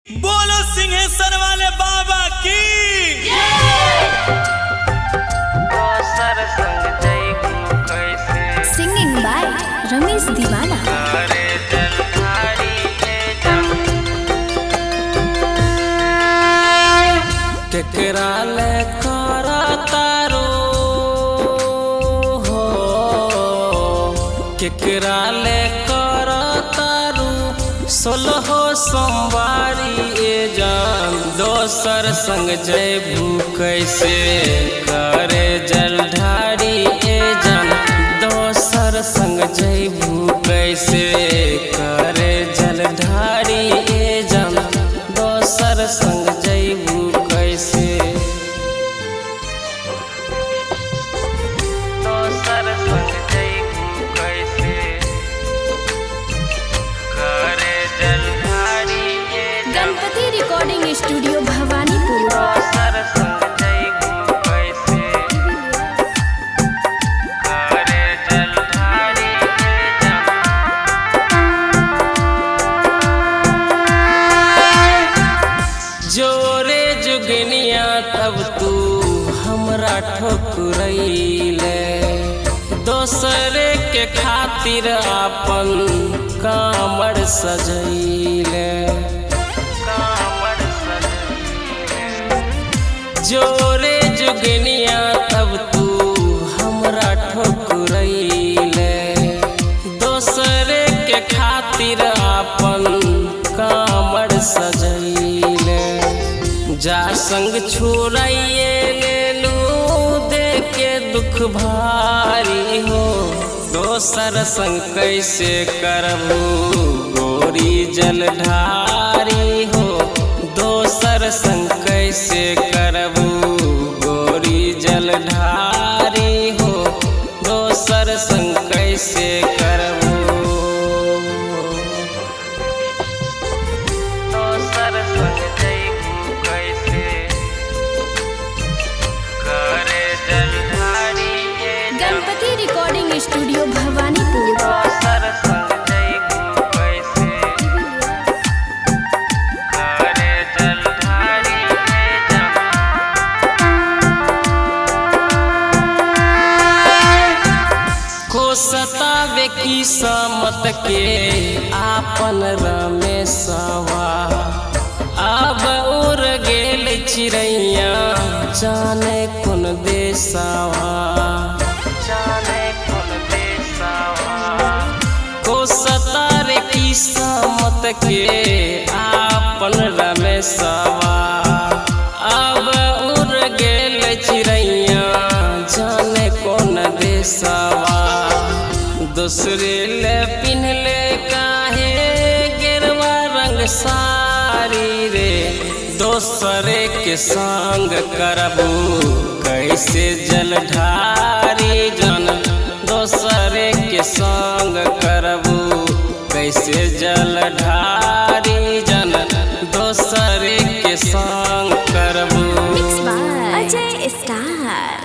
बोलो सिंहेश्वर वाले बाबा की सिंगिंग बाय रमेश दीवाना। केकरा ले करा तारो हो, केकरा ले करा तारू 16 सोमवारी ए जान दोसर संग जैबू कैसे करे जलधारी ए जान दोसर संग जैबू कैसे करे जलधारी ए जान दोसर संग जैबू कैसे दोसर संग जैबू कैसे करे जलधारी ए गणपति रिकॉर्डिंग स्टूडियो भवानीपुर। दोसर संग जैबू कैसे करे जलधारी ए जोरे जुगनिया तब तू हमरा ठोकरैले दोसरे के खातिर अपन कामड़ सजैले जोरे जुगनिया तब तू हमरा ठोकरैले दोसरे के खातिर अपन कामड़ सजैले जा संग छोड़ाइए लेलू देख के दुख भारी हो दोसर संग कैसे करबू गोरी जलधारी हो दोसर संग कैसे करबू गोरी जलधारी हो दोसर संग कैसे करबू दोसर संग जैबू कैसे करे जलधारी ए गणपति रिकॉर्डिंग स्टूडियो भवानीपुर। दोसर संग जैबू कैसे करे जलधारी को सतावे की समत के आपन रमेशवा अब उड़ गेल चिड़ैया जाने कौन देशवा जाने कौन देशवा को सतारे की समत के आपन रमेशवा अब उड़ गेल चिड़ैया जाने कौन देशवा दूसरे ले पिन्हले काहे गेरवा रंग सारी रे दोसरे के संग करबू कैसे जलधारी जन दोसरे के संग करबू कैसे जलधारी जन दोसरे के संग करबू मिक्स बाय अजय स्टार।